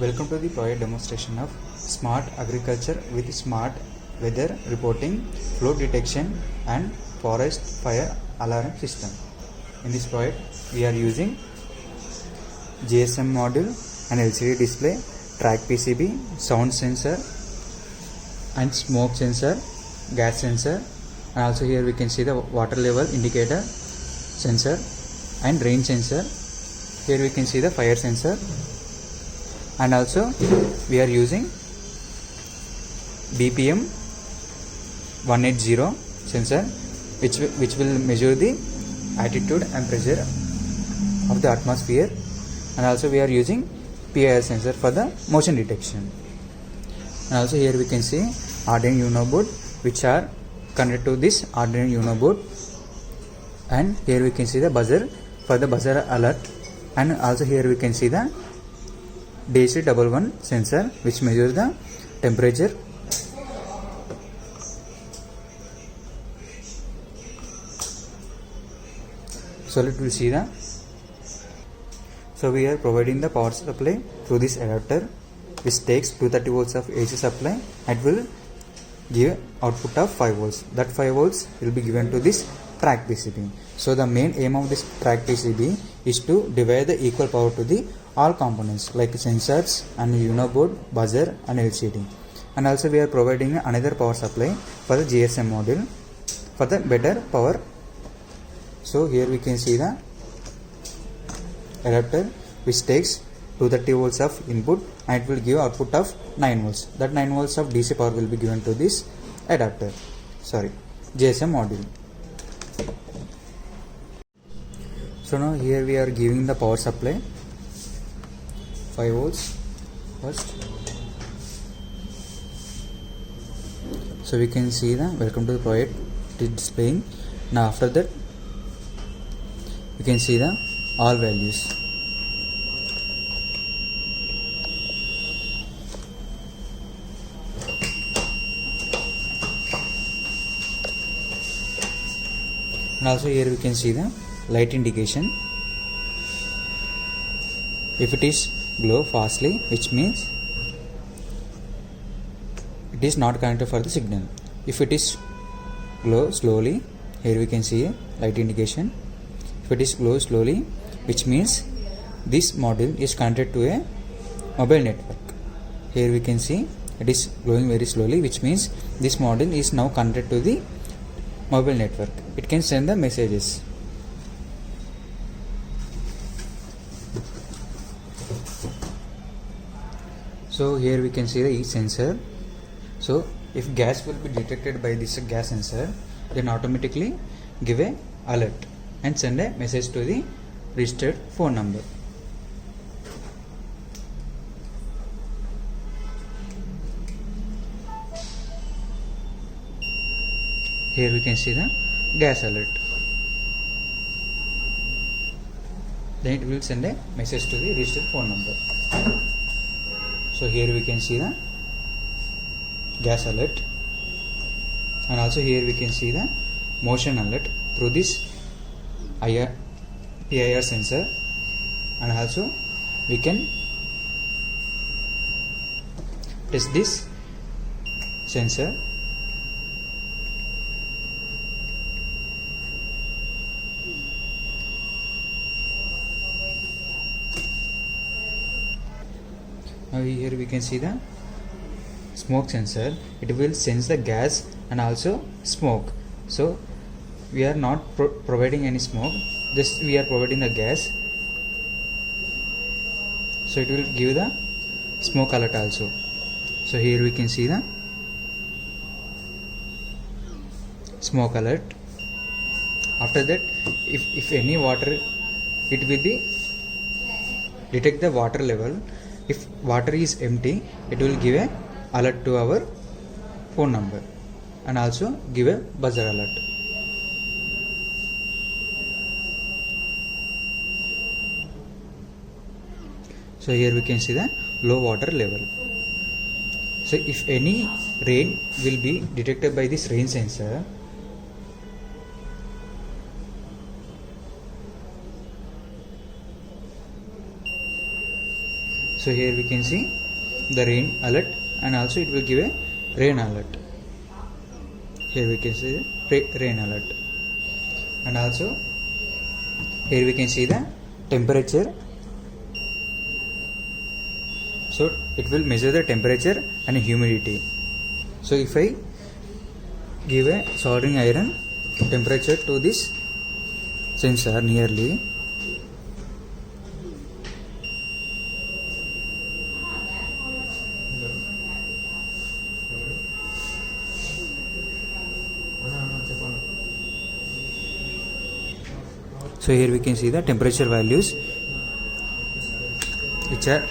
Welcome to the project demonstration of Smart Agriculture with Smart Weather Reporting, Flood Detection and Forest Fire Alarm System. In this project, we are using GSM module, an LCD display, track PCB, sound sensor and smoke sensor, gas sensor, and also here we can see the water level indicator sensor and rain sensor. Here we can see the fire sensor, and also we are using BPM 180 sensor which will measure the altitude and pressure of the atmosphere, and also we are using PIR sensor for the motion detection. And also here we can see Arduino Uno board which are connected to this Arduino Uno board, and here we can see the buzzer for the buzzer alert, and also here we can see the DC11 sensor which measures the temperature. So let us see the. So we are providing the power supply through this adapter which takes 230 volts of AC supply and will give output of 5 volts. That 5 volts will be given to this track PCB. So the main aim of this track PCB is to divide the equal power to the all components like sensors and Uno board, buzzer and LCD. And also we are providing another power supply for the GSM module for the better power. So here we can see the adapter which takes 230 volts of input and it will give output of 9 volts. That 9 volts of DC power will be given to this adapter, GSM module. So now here we are giving the power supply 5 volts first. So we can see the welcome to the project, it is displaying. Now after that you can see the all values. And also here we can see the light indication. If it is glow fastly, which means it is not connected for the signal. If it is glow slowly, here we can see a light indication. If it is glow slowly, which means this module is connected to a mobile network. Here we can see it is glowing very slowly, which means this module is now connected to the mobile network. It can send the messages. So here we can see the each sensor. So if gas will be detected by this gas sensor, then automatically give a alert and send a message to the registered phone number. Here we can see the gas alert. Then it will send a message to the registered phone number. So here we can see the gas alert, and also here we can see the motion alert through this PIR sensor, and also we can test this sensor. Now here we can see the smoke sensor. It will sense the gas and also smoke. So we are not providing any smoke, just we are providing the gas. So it will give the smoke alert also. So here we can see the smoke alert. After that, if any water, it will be detect the water level. If water is empty, it will give a alert to our phone number and also give a buzzer alert. So here we can see the low water level. So if any rain will be detected by this rain sensor, So here we can see the rain alert, and also it will give a rain alert. Here we can see the rain alert, and also here we can see the temperature. So it will measure the temperature and humidity. So if I give a soldering iron temperature to this sensor nearly, so here we can see the temperature values which are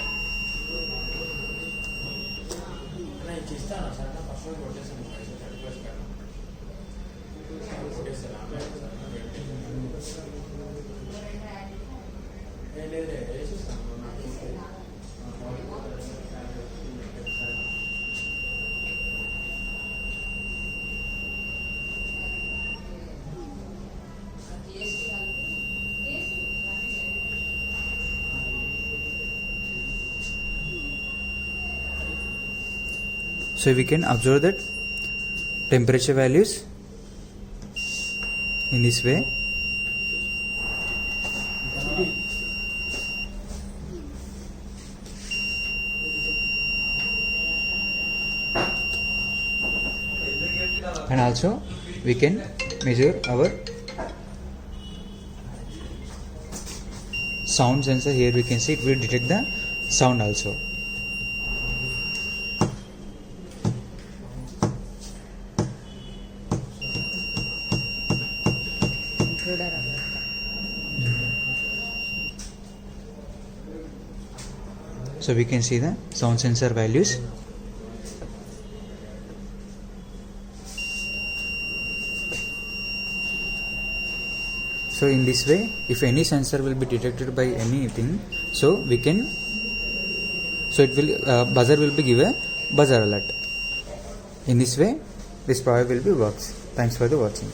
so we can observe that temperature values in this way. And also we can measure our sound sensor. Here we can see it will detect the sound also. So we can see the sound sensor values. So in this way, if any sensor will be detected by anything, so we can, so it will buzzer will be give a buzzer alert. In this way, this product will be works. Thanks for the watching.